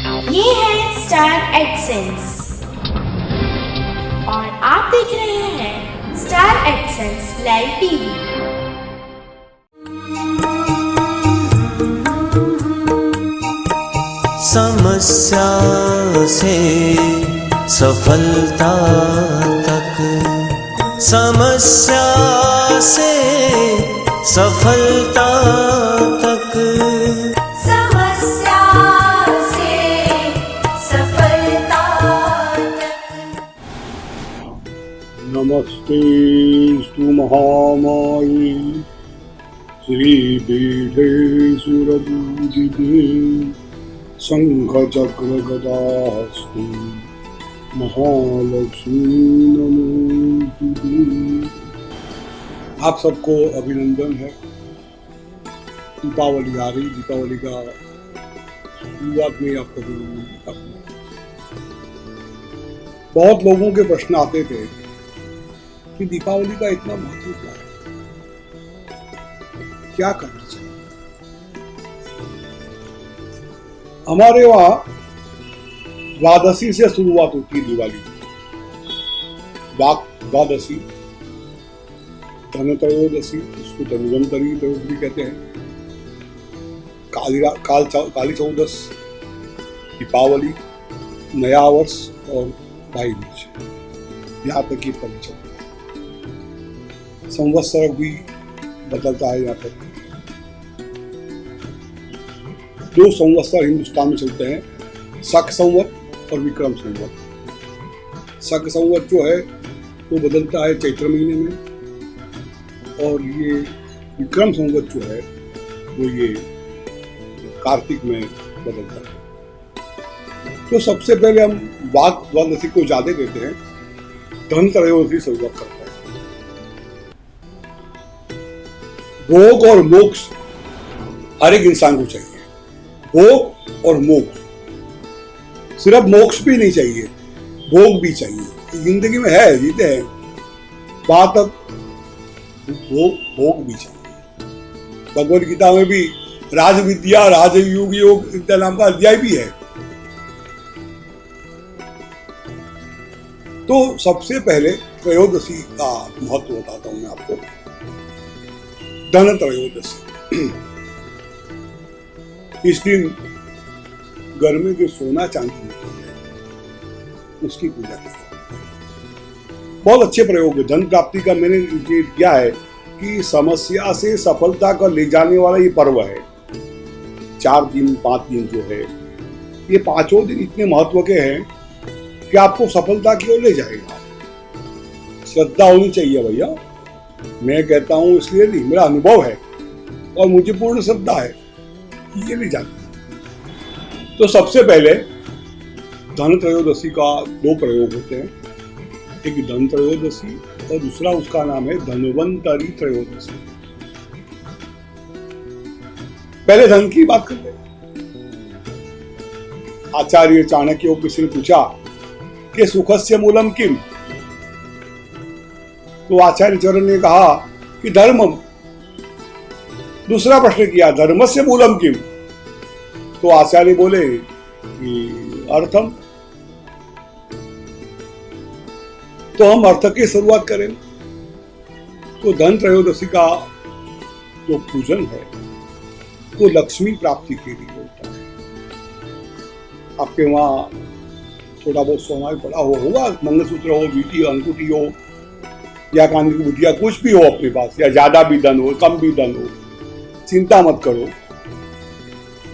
ये है स्टार एक्सेंस और आप देख रहे हैं स्टार एक्सेंस लाइव टीवी। समस्या से सफलता तक, समस्या से सफलता तक, समस्या से सफलता तक। नमस्ते स्तु महामाये श्रीपीठे सुरपूजिते शंखचक्र गदास्ते महालक्ष्मी नमोस्तुते। आप सबको अभिनंदन है। दीपावली आ रही, दीपावली का शुरुआत में आपको अभिनंदन देता हूँ। बहुत लोगों के प्रश्न आते थे कि दीपावली का इतना महत्व क्या है, क्या करना चाहिए। हमारे वहां द्वादशी से शुरुआत होती है दिवाली। द्वादशी, धनत्रयोदशी, उसको धन्वंतरी त्रयोदशी भी कहते हैं, काली चौदस, दीपावली, नया वर्ष और भाई दूज, यहाँ तक ये पर्व चलता है। संवत्सर भी बदलता है। यहाँ पर 2 संवत्सर हिंदुस्तान में चलते हैं, शक संवत और विक्रम संवत। शक संवत जो है वो बदलता है चैत्र महीने में, और ये विक्रम संवत जो है वो ये कार्तिक में बदलता है। तो सबसे पहले हम वाग द्वादशी को ज्यादा देते हैं, धन त्रयोदशी शुरुआत करते हैं। भोग और मोक्ष हर एक इंसान को चाहिए। भोग और मोक्ष, सिर्फ मोक्ष भी नहीं चाहिए, भोग भी चाहिए। जिंदगी में है, जीते हैं, बात अब भोग भी चाहिए। भगवद गीता में भी राज विद्या, राजयोग योग इनका नाम का अध्याय भी है। तो सबसे पहले त्रयोदशी का महत्व बताता हूं मैं आपको। धन त्रयोदशी, इस दिन घर में जो सोना चांदी होती है उसकी पूजा करते हैं। बहुत अच्छे प्रयोग है। धन प्राप्ति का मैंने क्या है कि समस्या से सफलता का ले जाने वाला ये पर्व है। 4 दिन 5 दिन जो है, ये 5 दिन इतने महत्व के हैं कि आपको सफलता की ओर ले जाएगा। श्रद्धा होनी चाहिए भैया, मैं कहता हूं इसलिए नहीं, मेरा अनुभव है और मुझे पूर्ण श्रद्धा है कि ये ले जाती। तो सबसे पहले धन त्रयोदशी का 2 प्रयोग होते हैं, एक धन त्रयोदशी और दूसरा उसका नाम है धन्वंतरी त्रयोदशी। पहले धन की बात करते हैं। आचार्य चाणक्य किसी ने पूछा कि सुखस्य मूलम किम, तो आचार्य चरण ने कहा कि धर्मम। दूसरा प्रश्न किया, धर्मस्य मूलम किम, तो आचार्य बोले कि अर्थम। तो हम अर्थ की शुरुआत करें। तो धन त्रयोदशी का जो पूजन है वो लक्ष्मी प्राप्ति के लिए होता है। आपके वहां थोड़ा बहुत सोना भी पड़ा होगा, मंगलसूत्र हो, बीटी हो, अंगूठी हो या कान की बुटिया, कुछ भी हो अपने पास, या ज्यादा भी धन हो कम भी धन हो, चिंता मत करो।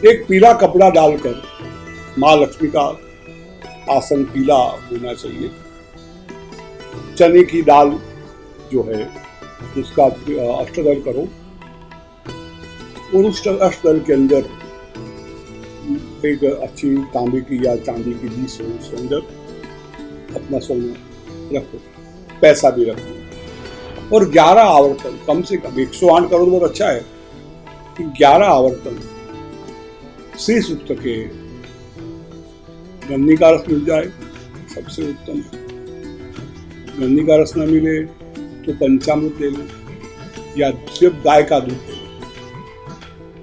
एक पीला कपड़ा डालकर, माँ लक्ष्मी का आसन पीला होना चाहिए। चने की दाल जो है उसका अष्टदल करो, और उस अष्टदल के अंदर एक अच्छी तांबे की या चांदी की डिश हो, उसके अंदर अपना सोना रखो, पैसा भी रखो, और 11 आवर्तन, कम से कम 108 करोड़ बहुत अच्छा है कि 11 आवर्तन श्री सूक्त के गन्नी का रस मिल जाए सबसे उत्तम है। गन्नी का रस न मिले तो पंचामृत ले लो या सिर्फ गाय का दूध ले लो,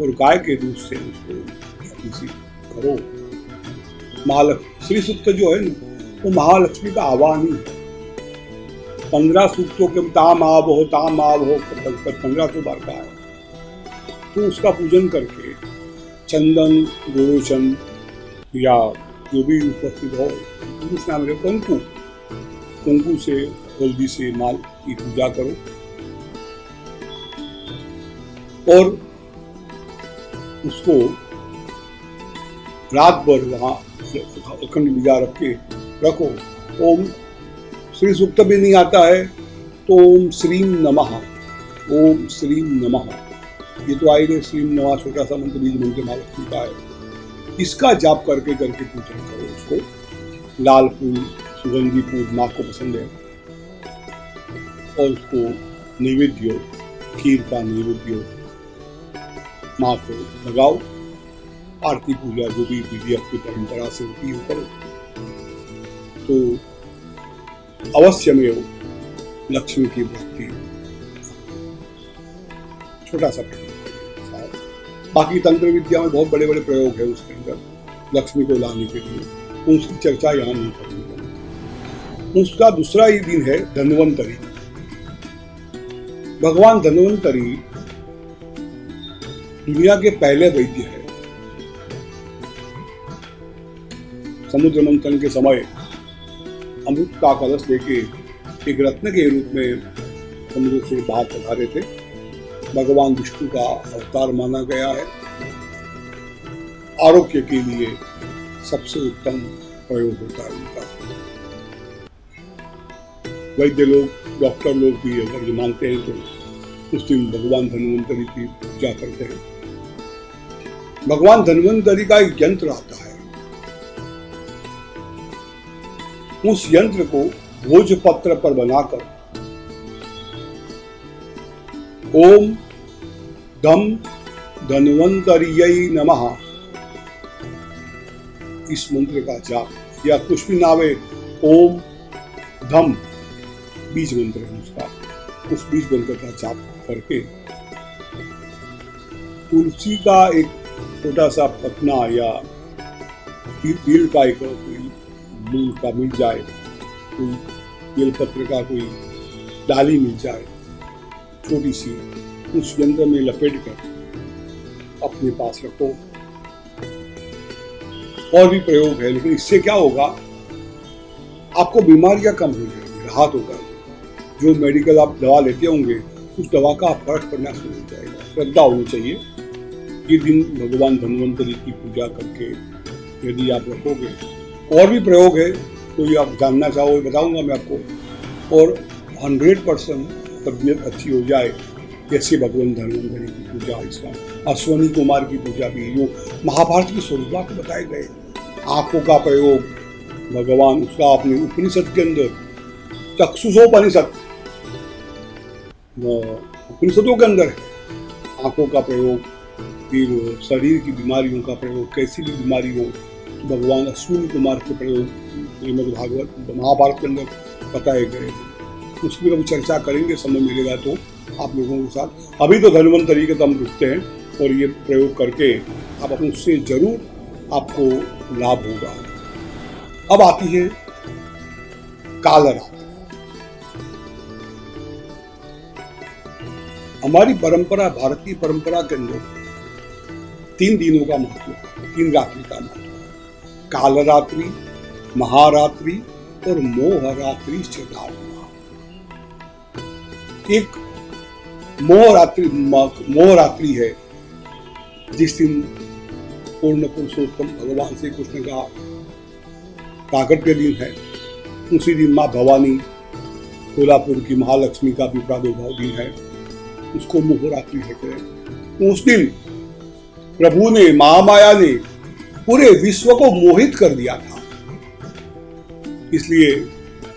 और गाय के दूध से उसको करो महालक्ष्मी श्री सूक्त जो है ना वो महालक्ष्मी का आवाहन ही है। 15 सूक्तों के ताम आव हो 1500 बार का है। तो उसका पूजन करके चंदन गोरोचन या जो भी उपस्थित हो पुरुष नाम रहे कंकु से हल्दी से माल की पूजा करो और उसको रात भर वहां अखंड निगाह रख के रखो। ओम श्री सूक्त भी नहीं आता है तो ओम श्रीम नमः, ओम श्रीम नमः, ये तो आएगा श्रीम नमः छोटा सा मंत्र बीज मंत्र महालक्ष्मी का है। इसका जाप करके पूजन करो। उसको लाल फूल सुगंधी फूल माँ को पसंद है और उसको नैवेद्य खीर का नैवेद्य माँ को लगाओ। आरती पूजा जो भी विधि अपनी परंपरा से होती है करो। तो अवश्य में लक्ष्मी की भक्ति छोटा सा प्रयोग करें। बाकी तंत्र विद्या में बहुत बड़े बड़े प्रयोग है उसके अंदर लक्ष्मी को लाने के लिए, उसकी चर्चा यहाँ नहीं करेंगे। उसका दूसरा ही दिन है धन्वंतरी। भगवान धन्वंतरी दुनिया के पहले वैद्य है। समुद्र मंथन के समय अमृत का कलश लेके एक रत्न के रूप में समुद्र से बाहर पधारे थे। भगवान विष्णु का अवतार माना गया है। आरोग्य के लिए सबसे उत्तम प्रयोग होता है उनका। वैद्य लोग डॉक्टर लोग भी अगर ये मानते हैं तो उस दिन भगवान धन्वंतरी की पूजा करते हैं। भगवान धन्वंतरी का एक यंत्र आता है। उस यंत्र को भोजपत्र पर बनाकर ओम धम धन्वंतरियै नमः इस मंत्र का जाप या कुछ भी नाम है ओम धम बीज मंत्र है उसका, उस बीज मंत्र का जाप करके तुलसी का एक छोटा सा पत्ना या बेल का एक मूल का मिल जाए, कोई बेलपत्र का कोई डाली मिल जाए छोटी सी, उस यंत्र में लपेट कर अपने पास रखो। और भी प्रयोग है, लेकिन इससे क्या होगा, आपको बीमारियां कम हो जाएगी, राहत होगा। जो मेडिकल आप दवा लेते होंगे उस दवा का फर्क पड़ना शुरू हो जाएगा। श्रद्धा होनी चाहिए। ये दिन भगवान धन्वंतरी की पूजा करके यदि आप रखोगे, और भी प्रयोग है, कोई आप जानना चाहो बताऊंगा मैं आपको, और 100% तबीयत अच्छी हो जाए ऐसे भगवान धन्वंतरी की पूजा। इसका अश्वनी कुमार की पूजा भी जो महाभारत की स्वरूपात बताए गए, आंखों का प्रयोग भगवान उसका अपने उपनिषद के अंदर चक्षुषोपनिषद उपनिषदों के अंदर है आंखों का प्रयोग, फिर शरीर की बीमारियों का प्रयोग, कैसी भी बीमारी हो तो भगवान अश्विनी कुमार के प्रयोग श्रीमद् भागवत महाभारत के अंदर बताए गए। उसकी कभी चर्चा करेंगे, समय मिलेगा तो आप लोगों के साथ। अभी तो धन्वंतरी के दम रुकते हैं और ये प्रयोग करके आप अपने उससे जरूर आपको लाभ होगा। अब आती है कालरात्रि। हमारी परंपरा, भारतीय परंपरा के अंदर 3 दिनों का महत्व है, 3 रात्रि का महत्व है। कालरात्रि, महारात्रि और मोहरात्रि चेतावना। एक मोहरात्रि है जिस दिन पूर्ण पुरुषोत्तम भगवान श्री कृष्ण का प्राकट्य दिन है। उसी दिन माँ भवानी कोल्हापुर की महालक्ष्मी का भी प्रादुर्भाव दिन है, उसको मोहरात्रि कहते हैं। उस दिन प्रभु ने, महामाया ने पूरे विश्व को मोहित कर दिया था, इसलिए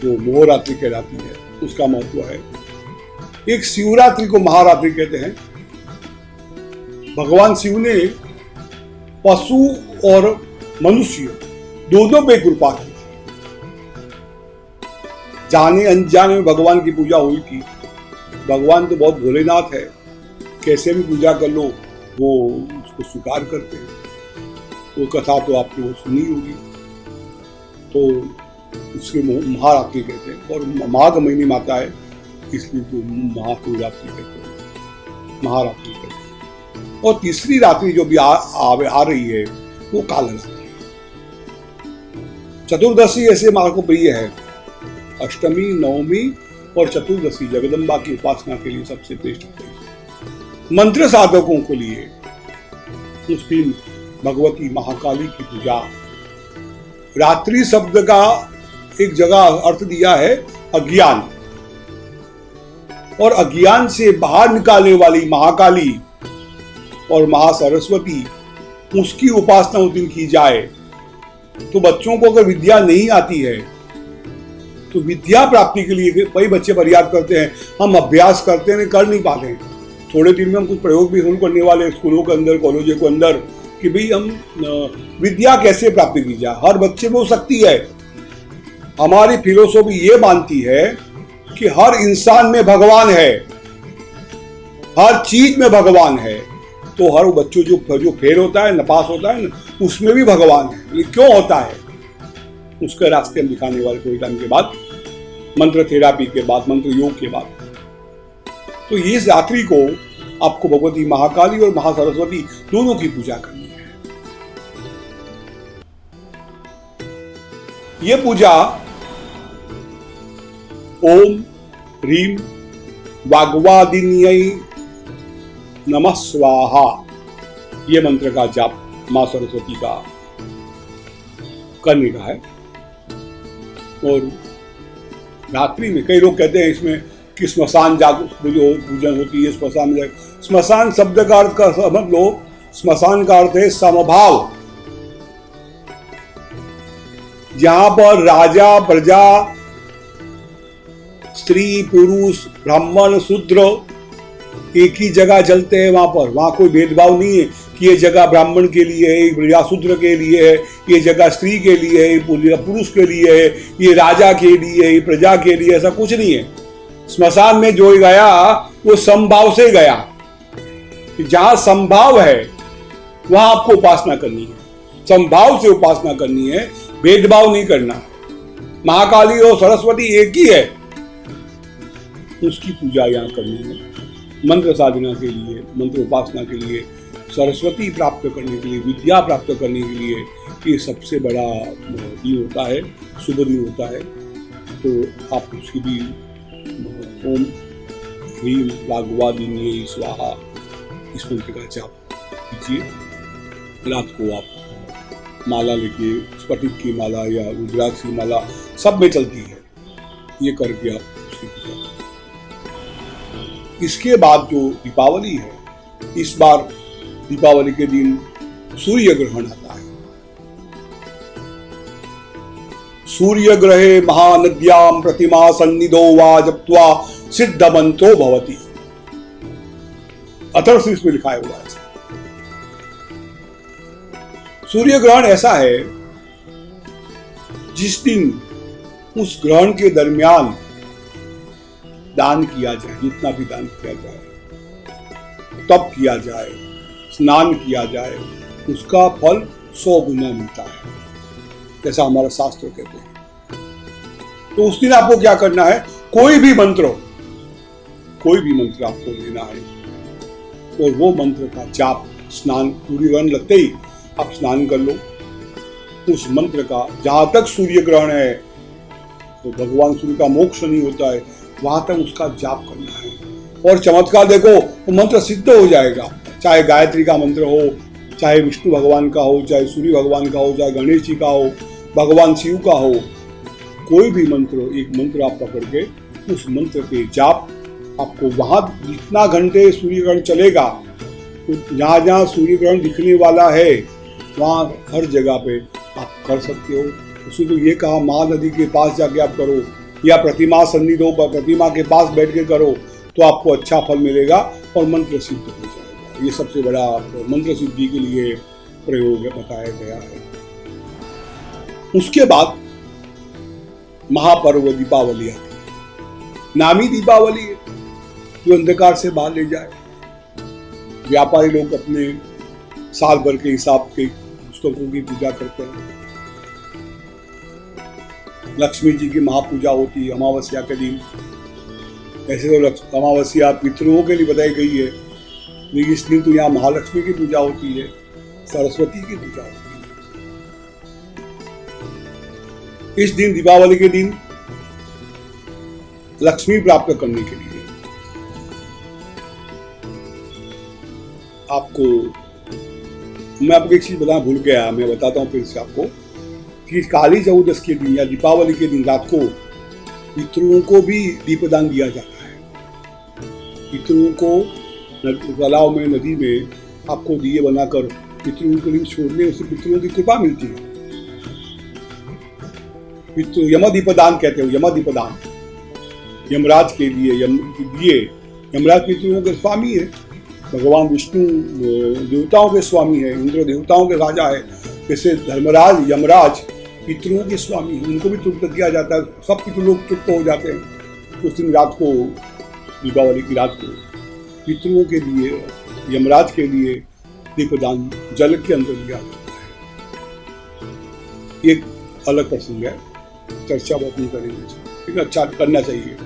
वो मोहरात्रि कहलाती है। उसका महत्व है। एक शिवरात्रि को महारात्रि कहते हैं। भगवान शिव ने पशु और मनुष्य दोनों पे कृपा की। जाने अनजाने में भगवान की पूजा हुई थी। भगवान तो बहुत भोलेनाथ है, कैसे भी पूजा कर लो वो उसको स्वीकार करते हैं। वो कथा तो आपने वो सुनी होगी। तो उसके महारात्रि कहते हैं, और माघ महीने में आता है इसलिए तो महाशिवरात्रि कहते हैं, महारात्रि कहते हैं। और तीसरी रात्रि जो भी आ रही है वो कालरात्रि। चतुर्दशी ऐसे माँ को प्रिय है, अष्टमी, नवमी और चतुर्दशी जगदम्बा की उपासना के लिए सबसे बेस्ट होती है। मंत्र साधकों के लिए उस दिन भगवती महाकाली की पूजा। रात्रि शब्द का एक जगह अर्थ दिया है अज्ञान, और अज्ञान से बाहर निकालने वाली महाकाली और महासरस्वती, उसकी उपासना उस दिन की जाए। तो बच्चों को अगर विद्या नहीं आती है तो विद्या प्राप्ति के लिए कई बच्चे फरियाद करते हैं, हम अभ्यास करते हैं कर नहीं पाते हैं। थोड़े दिन में हम कुछ प्रयोग भी शुरू करने वाले स्कूलों के अंदर, कॉलेजों के अंदर, कि भाई हम विद्या कैसे प्राप्त की जाए। हर बच्चे में हो सकती है। हमारी फिलोसॉफी ये मानती है कि हर इंसान में भगवान है, हर चीज में भगवान है। तो हर बच्चों जो फेल होता है, नपास होता है, उसमें भी भगवान है। ये क्यों होता है, उसके रास्ते हम दिखाने वाले थोड़ी टाइम के बाद, मंत्र थेरापी के बाद, मंत्र योग के बाद। तो इस रात्रि को आपको भगवती महाकाली और महासरस्वती दोनों की पूजा करनी है। ये पूजा ओम ह्रीम वाग्वादिन्यै नमः स्वाहा, ये मंत्र का जाप मां सरस्वती का करने का है। और रात्रि में कई लोग कहते हैं इसमें कि स्मशान जो पूजन होती है, स्मशान शब्द का अर्थ का समझ लो, स्मशान का अर्थ है समभाव, जहां पर राजा प्रजा, स्त्री पुरुष, ब्राह्मण शूद्र एक ही जगह जलते हैं। वहां कोई भेदभाव नहीं है कि ये जगह ब्राह्मण के लिए है, या शूद्र के लिए है, ये जगह स्त्री के लिए है, पुरुष के लिए है, ये राजा के लिए है, प्रजा के लिए, ऐसा कुछ नहीं है। स्मशान में जो गया वो समभाव से गया। जहां समभाव है वहां आपको उपासना करनी है, समभाव से उपासना करनी है, भेदभाव नहीं करना। महाकाली और सरस्वती एक ही है, उसकी पूजा यहाँ करनी है। मंत्र साधना के लिए, मंत्र उपासना के लिए, सरस्वती प्राप्त करने के लिए, विद्या प्राप्त करने के लिए ये सबसे बड़ा दिन होता है, शुभ दिन होता है। तो आप उसकी भी ओम ह्रीम वाग्वादिन्यै स्वाहा इस मंत्र का जाप कीजिए। रात को आप माला लेके, स्फटिक की माला या रुद्राक्ष की माला सब में चलती है, ये करके आप उसकी पूजा करें। इसके बाद जो दीपावली है, इस बार दीपावली के दिन सूर्य ग्रहण आता है। सूर्य ग्रहे महानद्याम प्रतिमा सन्निधो वा जप्त्वा सिद्ध मंत्रो भवति। अथर्वशीर्ष में लिखा हुआ है। सूर्य ग्रहण ऐसा है जिस दिन उस ग्रहण के दरमियान दान किया जाए, जितना भी दान किया जाए, तप किया जाए, स्नान किया जाए, उसका फल 100 गुना मिलता है, ऐसा हमारा शास्त्र कहते हैं। तो उस दिन आपको क्या करना है, कोई भी मंत्र आपको लेना है और वो मंत्र का जाप, स्नान, सूर्य ग्रहण लगते ही आप स्नान कर लो। उस मंत्र का, जहां तक सूर्य ग्रहण है तो भगवान सूर्य का मोक्ष नहीं होता है, वहां तक उसका जाप करना है। और चमत्कार देखो, वो मंत्र सिद्ध हो जाएगा। चाहे गायत्री का मंत्र हो, चाहे विष्णु भगवान का हो, चाहे सूर्य भगवान का हो, चाहे गणेश जी का हो, भगवान शिव का हो, कोई भी मंत्र, एक मंत्र आप पकड़ के उस मंत्र के जाप आपको वहां जितना घंटे सूर्य ग्रहण चलेगा, जहाँ जहाँ सूर्य ग्रहण दिखने वाला है वहाँ हर जगह पे आप कर सकते हो। उसने तो ये कहा महानदी के पास जाके आप करो, या प्रतिमा सन्निधो पर प्रतिमा के पास बैठ के करो, तो आपको अच्छा फल मिलेगा और मंत्र सिद्ध हो जाएगा। ये सबसे बड़ा मंत्र सिद्धि के लिए प्रयोग बताया गया है। उसके बाद महापर्व दीपावली आती है। नामी दीपावली है जो अंधकार से बाहर ले जाए। व्यापारी लोग अपने साल भर के हिसाब के पुस्तकों की पूजा करते हैं। लक्ष्मी जी की महापूजा होती है अमावस्या के दिन। ऐसे तो अमावस्या पितरों के लिए बताई गई है, लेकिन इस दिन तो यहाँ महालक्ष्मी की पूजा होती है, सरस्वती की पूजा होती है। इस दिन दीपावली के दिन लक्ष्मी प्राप्त करने के लिए मैं आपको एक चीज बताना भूल गया, मैं बताता हूँ फिर से आपको कि काली चौदस के दिन या दीपावली के दिन रात को पितरों को भी दीपदान दिया जाता है। पितरों को तालाब में, नदी में आपको दिए बनाकर पितरों के लिए छोड़ने से पितरों की कृपा मिलती है। यमदीपदान कहते हो, यमदीपदान यमराज के लिए यमराज पितरों के स्वामी है, भगवान विष्णु देवताओं के स्वामी है, इंद्र देवताओं के राजा है। जैसे धर्मराज यमराज पितरों के स्वामी है, उनको भी तृप्त किया जाता है, सब पितृ लोग तृप्त हो जाते हैं। उस दिन रात को, दीपावली की रात को पितरों के लिए, यमराज के लिए दीपदान जल के अंदर दिया जाता है। एक अलग प्रसंग है, चर्चा बहुत नहीं करेंगे, लेकिन अच्छा करना चाहिए।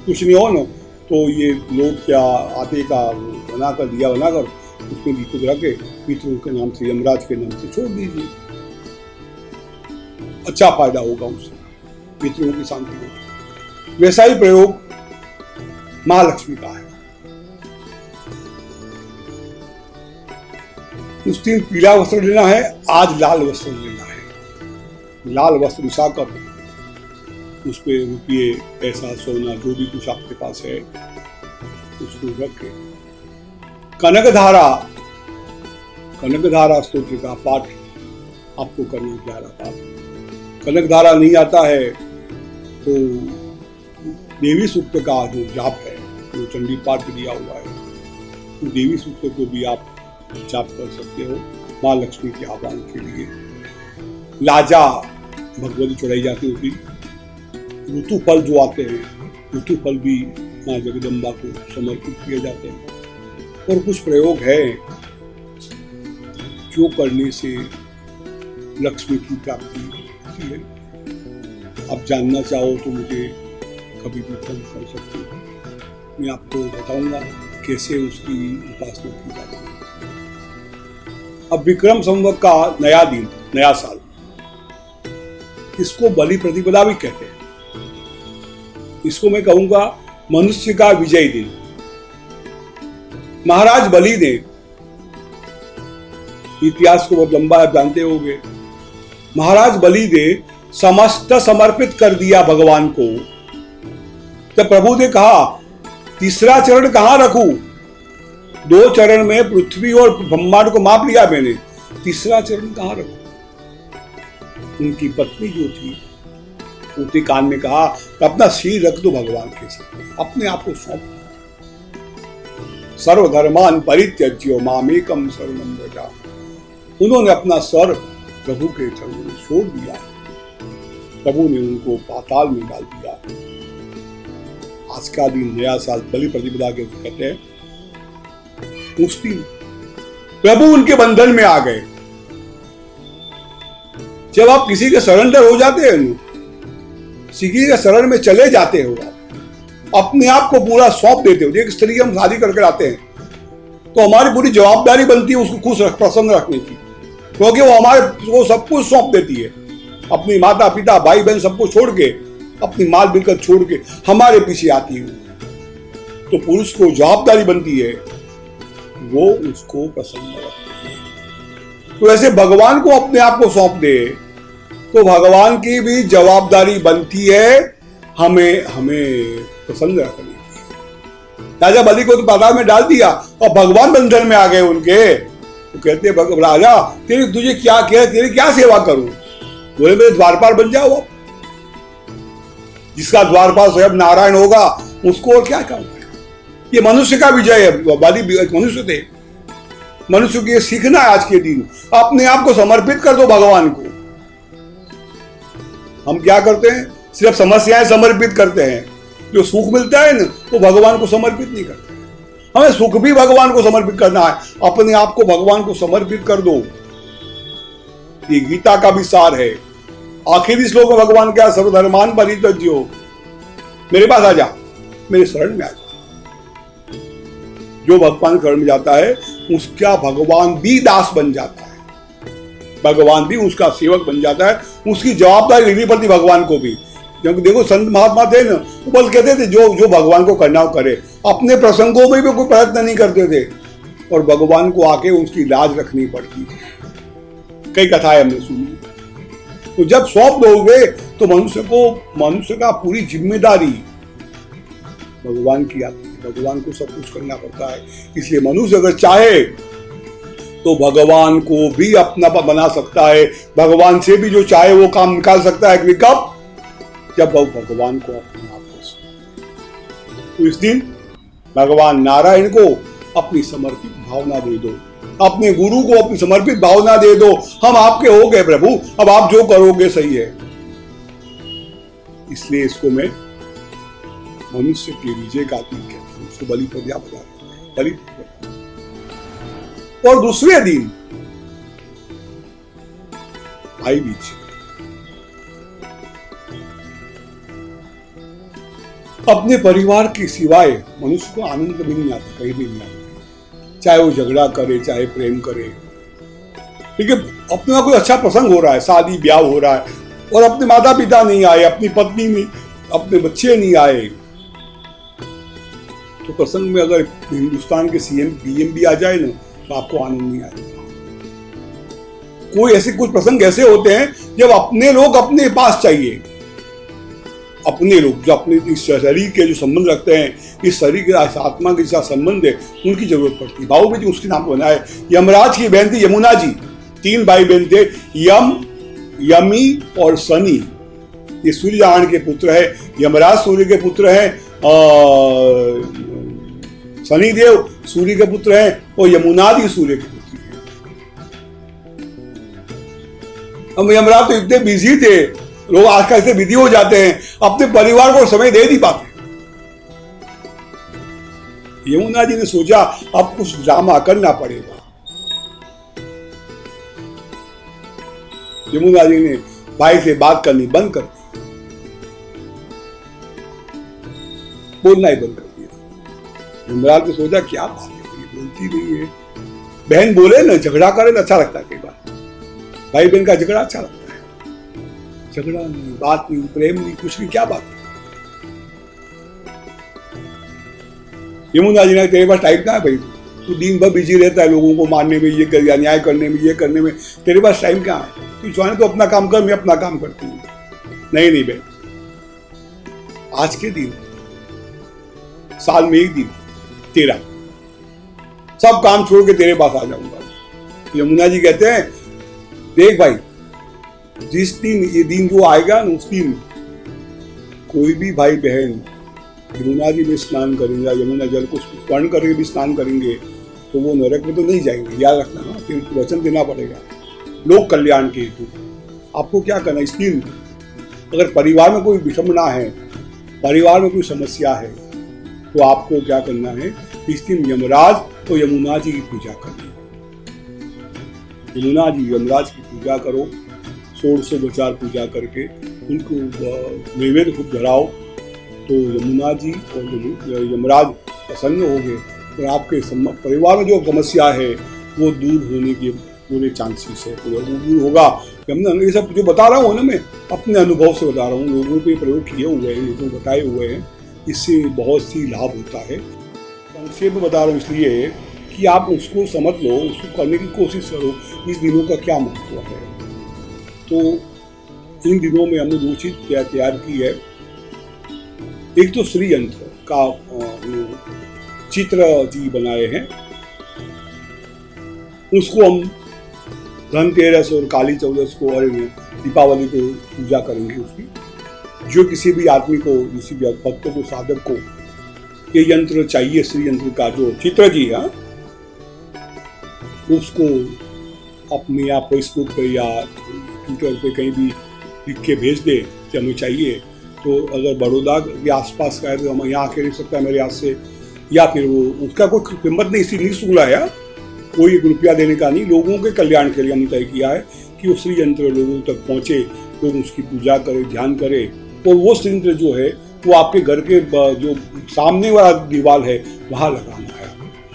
कुछ नहीं हो ना तो ये लोग क्या आटे का बनाकर, दिया बनाकर उसमें दीप रख के पितरों के नाम से, यमराज के नाम से छोड़ दीजिए, अच्छा फायदा होगा उससे, पितरों की शांति होगी। वैसा ही प्रयोग महालक्ष्मी का है। उस दिन पीला वस्त्र लेना है, आज लाल वस्त्र लेना है। लाल वस्त्र बिछाकर उस पे रुपये, पैसा, सोना, जो भी कुछ आपके पास है उसको रख के कनकधारा स्तोत्र का पाठ आपको करना है, 11 पाठ। कनकधारा नहीं आता है तो देवी सूक्त का जो जाप है, जो चंडी पाठ दिया हुआ है, तो देवी सूक्त को भी आप जाप कर सकते हो माँ लक्ष्मी के आह्वान के लिए। लाजा भगवती चढ़ाई जाती होती। ऋतु फल जो आते हैं, ऋतु फल भी माँ जगदम्बा को समर्पित किए जाते हैं। और कुछ प्रयोग है जो करने से लक्ष्मी की प्राप्ति होती है। आप जानना चाहो तो मुझे कभी भी फोन कर सकते हो, मैं आपको बताऊंगा कैसे उसकी उपासना की जाती है। अब विक्रम संवत का नया दिन, नया साल, इसको बलि प्रतिपदा भी कहते हैं। इसको मैं कहूंगा मनुष्य का विजय दिन। महाराज बलि ने, इतिहास को बहुत लंबा है, जानते होंगे, महाराज बलि ने समस्त समर्पित कर दिया भगवान को। जब प्रभु ने कहा तीसरा चरण कहां रखूं, 2 चरण में पृथ्वी और ब्रह्मांड को माप लिया मैंने, तीसरा चरण कहां रखूं। उनकी पत्नी जो थी उनके कान में कहा तो अपना सिर रख दो भगवान के सामने, अपने आप को सौंप दो। सर्वधर्मान परित्यज्य मामेकम शरणं व्रज। उन्होंने अपना सर प्रभु के चरणों में छोड़ दिया। प्रभु ने उनको पाताल में डाल दिया। आज का दिन, नया साल, बलि प्रतिपदा के कहते हैं। उस दिन प्रभु उनके बंधन में आ गए। जब आप किसी के सरेंडर हो जाते हैं, किसी के शरण में चले जाते हो, अपने आप को पूरा सौंप देते हो। एक स्त्री हम शादी करके आते हैं तो हमारी पूरी जवाबदारी बनती है उसको खुश प्रसन्न रखने की, क्योंकि वो हमारे को सब कुछ सौंप देती है। अपनी माता पिता भाई बहन सबको छोड़ के, अपनी माल मिलकत छोड़ के हमारे पीछे आती है। तो पुरुष को जवाबदारी बनती है वो उसको प्रसन्न रखते हैं। तो ऐसे भगवान को अपने आप को सौंप दे तो भगवान की भी जवाबदारी बनती है हमें प्रसन्न रखने की। राजा बलि को तो पाताल में डाल दिया और भगवान बंधन में आ गए उनके। तो कहते राजा तुझे क्या तेरी क्या सेवा करूं। बोले मेरे द्वारपाल बन जाओ। अब जिसका द्वारपाल स्वयं नारायण होगा उसको और क्या करना। ये मनुष्य का विजय है। बलि मनुष्य थे। मनुष्य को ये सीखना है आज के दिन, अपने आप को समर्पित कर दो भगवान को। हम क्या करते हैं, सिर्फ समस्याएं समर्पित करते हैं। जो सुख मिलता है ना वो भगवान को समर्पित नहीं करते। हमें सुख भी भगवान को समर्पित करना है। अपने आप को भगवान को समर्पित कर दो। ये गीता का भी सार है। आखिरी श्लोक में भगवान क्या, सर्वधर्मान परित्यज्य, मेरे पास आ जा, मेरे शरण में आ जा। जो भगवान शरण में जाता है उसका भगवान भी दास बन जाता है, भगवान भी उसका सेवक बन जाता है, उसकी जवाबदारी लेनी पड़ती भगवान को भी। क्योंकि देखो संत महात्मा थे ना, वो बल कहते थे जो जो भगवान को करना हो करे, अपने प्रसंगों में भी कोई प्रयत्न नहीं करते थे और भगवान को आके उसकी लाज रखनी पड़ती थी। कई कथाएं हमने सुनी। तो जब सौंप दोगे तो मनुष्य का पूरी जिम्मेदारी भगवान की आती है, भगवान को सब कुछ करना पड़ता है। इसलिए मनुष्य अगर चाहे तो भगवान को भी अपना बना सकता है, भगवान से भी जो चाहे वो काम निकाल सकता है। कब? जब वो भगवान को अपने आप को। तो इस दिन भगवान नारायण को अपनी समर्पित भावना दे दो, अपने गुरु को अपनी समर्पित भावना दे दो। हम आपके हो गए प्रभु, अब आप जो करोगे सही है। इसलिए इसको मैं मनुष्य के विजय का दिन कहता हूं, उसको बलि प्रजा बता बलि। और दूसरे दिन भाई बीज, अपने परिवार के सिवाय मनुष्य को आनंद भी नहीं आता, कहीं भी नहीं आता, चाहे वो झगड़ा करे चाहे प्रेम करे। लेकिन अपना कोई अच्छा प्रसंग हो रहा है, शादी ब्याह हो रहा है और अपने माता पिता नहीं आए, अपनी पत्नी नहीं, अपने बच्चे नहीं आए, तो प्रसंग में अगर हिंदुस्तान के सीएम पीएम भी आ जाए ना तो आपको आनंद नहीं आएगा। कोई ऐसे कुछ प्रसंग ऐसे होते हैं जब अपने लोग अपने पास चाहिए, अपने लोग जो अपने इस शरीर के जो संबंध रखते हैं, इस शरीर के आत्मा के साथ संबंध है, उनकी जरूरत पड़ती है। भाऊ भी उसके नाम बना है। यमराज की बहन थी यमुना जी, 3 भाई बहन थे, यम, यमी और शनि। ये सूर्यनारायण के पुत्र है, यमराज सूर्य के पुत्र है, शनि देव सूर्य के पुत्र हैं और यमुना जी सूर्य के पुत्र हैं। अब यमराज तो इतने बिजी थे, लोग आजकल ऐसे बिजी हो जाते हैं, अपने परिवार को समय दे नहीं पाते। यमुना जी ने सोचा अब कुछ ड्रामा करना पड़ेगा। यमुना जी ने भाई से बात करनी बंद कर दी, बोलना ही बंद कर दिया। यमराज ने सोचा क्या बात है, बोलती नहीं है। बहन बोले ना, झगड़ा करे ना, अच्छा लगता है। कई बार भाई बहन का झगड़ा अच्छा लगता है। झगड़ा नहीं, बात नहीं, प्रेम नहीं, कुछ नहीं, क्या बात है। यमुना जी ने, तेरे पास टाइम कहाँ है भाई, तू दिन भर बिजी रहता है लोगों को मारने में, ये कर, न्याय करने में, ये करने में, तेरे पास टाइम कहाँ है। तू चाहे तो अपना काम कर, मैं अपना काम करती हूँ। नहीं बहन, आज के दिन, साल में एक दिन तेरा, सब काम छोड़ के तेरे पास आ जाऊंगा। यमुना जी कहते हैं देख भाई, जिस दिन ये दिन जो आएगा ना, उस दिन कोई भी भाई बहन यमुना जी में स्नान करेंगे, यमुना जल को स्मरण करके भी स्नान करेंगे, तो वो नरक में तो नहीं जाएंगे। याद रखना ना, फिर वचन देना पड़ेगा लोक कल्याण के हेतु। आपको क्या करना, इस दिन अगर परिवार में कोई विषमना है, परिवार में कोई समस्या है, तो आपको क्या करना है, इस दिन यमराज और यमुना जी की पूजा करनी है। यमुना जी यमराज की पूजा करो, 16 पूजा करके उनको नैवेद्य खूब धराओ, तो यमुना जी और यमराज प्रसन्न हो गए और आपके परिवार में जो समस्या है वो दूर होने के पूरे चांसेस है, पूरा दूर होगा। हमने ये सब जो बता रहा हूँ ना, मैं अपने अनुभव से बता रहा हूँ, लोगों पे प्रयोग किए हुए हैं, लोगों को बताए हुए हैं, इससे बहुत सी लाभ होता है। संक्षेप में बता रहा हूँ इसलिए कि आप उसको समझ लो, उसको करने की कोशिश करो, इस दिनों का क्या महत्व है। तो इन दिनों में हमने 2 चीज तैयार की है। एक तो श्री यंत्र का चित्र जी बनाए हैं, उसको हम धनतेरस और काली चौदस को और दीपावली को पूजा करेंगे उसकी। जो किसी भी आदमी को, किसी भी भक्त को, साधक को ये यंत्र चाहिए, श्री यंत्र का जो चित्र जी है, उसको अपने या फेसबुक पे या ट्विटर पे कहीं भी लिख के भेज दे कि हमें चाहिए। तो अगर बड़ौदा के आसपास का है तो हम यहाँ आके लिख सकता है मेरे हाथ से, या फिर वो उसका कोई कीमत नहीं, इसी निःशुल्क है, कोई रुपया देने का नहीं, लोगों के कल्याण के लिए हमने तय किया है कि वो श्री यंत्र लोगों तक पहुँचे, तो उसकी पूजा करे, ध्यान करे, और वो यंत्र जो है वो आपके घर के जो सामने वाला दीवार है वहाँ लगाना है,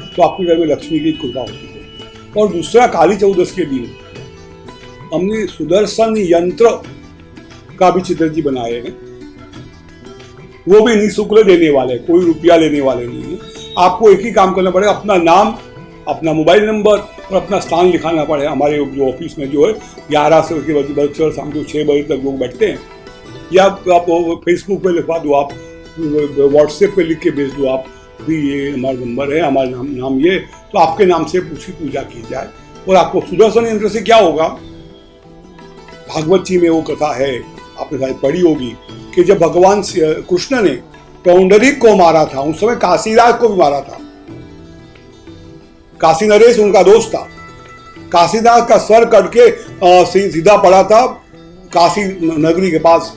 तो आपके घर में लक्ष्मी की कृपा होती है। और दूसरा, काली चौदस के दिन हमने सुदर्शन यंत्र का भी चित्र जी बनाए हैं। वो भी निःशुल्क देने वाले, कोई रुपया लेने वाले नहीं है। आपको एक ही काम करना पड़ेगा, अपना नाम, अपना मोबाइल नंबर और अपना स्थान लिखाना पड़ेगा। हमारे जो ऑफिस में जो है 11 से बजे शाम को 6 बजे तक लोग बैठते हैं, या आप फेसबुक पे लिखवा दो, आप व्हाट्सएप पे लिख के भेज दो, आप भी ये हमारा नंबर है, हमारा नाम ये, तो आपके नाम से उसकी पूजा की जाए। और आपको सुदर्शन यंत्र से क्या होगा, भागवत जी में वो कथा है, आपने शायद पढ़ी होगी, कि जब भगवान कृष्ण ने पौंडरिक को मारा था, उस समय काशीराज को भी मारा था। काशी नरेश उनका दोस्त था। काशीनाथ का सर कट के सीधा पड़ा था काशी नगरी के पास।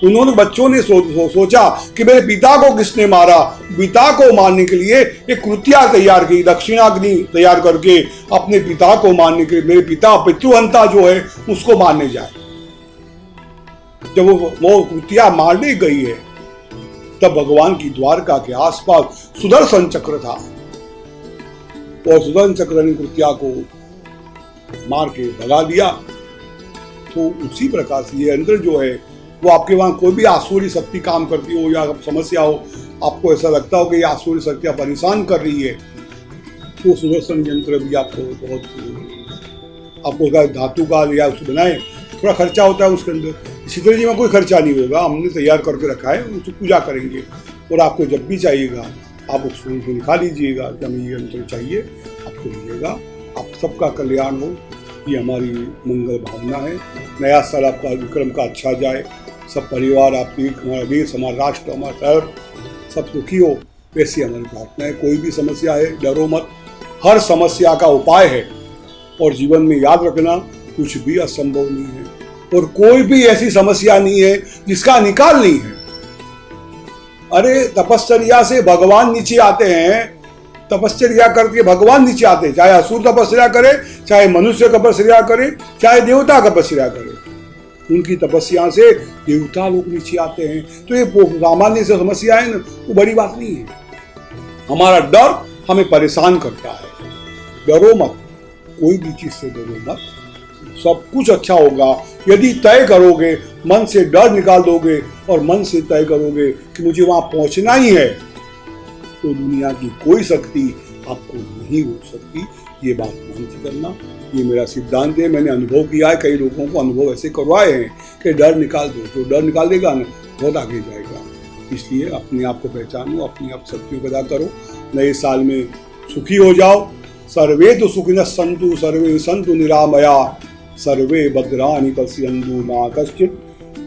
उन्होंने, बच्चों ने सोचा कि मेरे पिता को किसने मारा, पिता को मारने के लिए एक कृत्या तैयार की, दक्षिणाग्नि तैयार करके अपने पिता को मारने के लिए, मेरे पिता पितृहंता जो है उसको मारने जाए। जब वो कृत्या मारने गई है, तब भगवान की द्वारका के आसपास सुदर्शन चक्र था, और सुदर्शन चक्र ने कृत्या को मार के भगा दिया। तो उसी प्रकार से ये यंत्र जो है वो आपके वहां कोई भी आसुरी शक्ति काम करती हो, या समस्या हो, आपको ऐसा लगता हो कि ये आसुरी शक्तियां परेशान कर रही है, तो सुदर्शन यंत्र भी आपको बहुत, आपको धातु का या उसको बनाए, थोड़ा खर्चा होता है उसके अंदर। इसी तरह जी में कोई खर्चा नहीं होगा, हमने तैयार करके रखा है, उसकी पूजा करेंगे। और आपको जब भी चाहिएगा आप उसको लिखा लीजिएगा कि हमें ये यंत्र चाहिए, आपको मिलेगा। आप सबका कल्याण हो, ये हमारी मंगल भावना है। नया साल आपका विक्रम का अच्छा जाए, सब परिवार, आपकी, हमारा देश, हमारा राष्ट्र, हमारा शहर सब सुखी हो, वैसी हमारी प्रार्थना है। कोई भी समस्या है, डरो मत, हर समस्या का उपाय है। और जीवन में याद रखना, कुछ भी असंभव नहीं है, और कोई भी ऐसी समस्या नहीं है जिसका निकाल नहीं है। अरे तपश्चर्या से भगवान नीचे आते हैं, तपश्चर्या करके भगवान नीचे आते हैं। चाहे असुर तपस्या करे, चाहे मनुष्य तपस्या करे, चाहे देवता तपस्या करे, उनकी तपस्या से देवता लोग नीचे आते हैं। तो ये सामान्य से समस्या है ना, वो बड़ी बात नहीं है। हमारा डर हमें परेशान करता है। डरो मत, कोई भी चीज से डरो मत, सब कुछ अच्छा होगा यदि तय करोगे, मन से डर निकाल दोगे और मन से तय करोगे कि मुझे वहां पहुंचना ही है, तो दुनिया की कोई शक्ति आपको नहीं रोक सकती। ये बात मान के करना, ये मेरा सिद्धांत है, मैंने अनुभव किया है, कई लोगों को अनुभव ऐसे करवाए हैं कि डर निकाल दो, जो डर निकाल देगा ना बहुत आगे जाएगा। इसलिए अपने आप को पहचानो, अपनी आप शक्तियों पैदा करो, नए साल में सुखी हो जाओ। सर्वे तो सुखिनः सन्तु, सर्वे सन्तु निरामया, सर्वे भद्राणि पश्यन्तु मा कश्चित्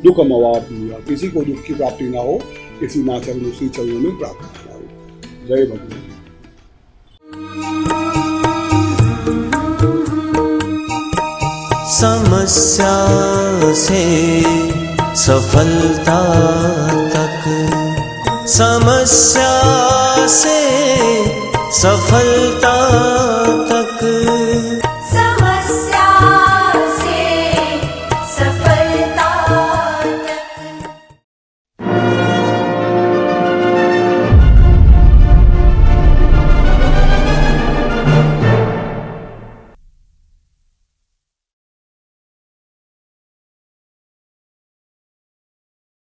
दुःखमवाप्नुयात्। किसी को दुख की प्राप्ति ना हो, इसी मां चरणों में प्रार्थना करो। जय भगवान। समस्या से सफलता तक, समस्या से सफलता तक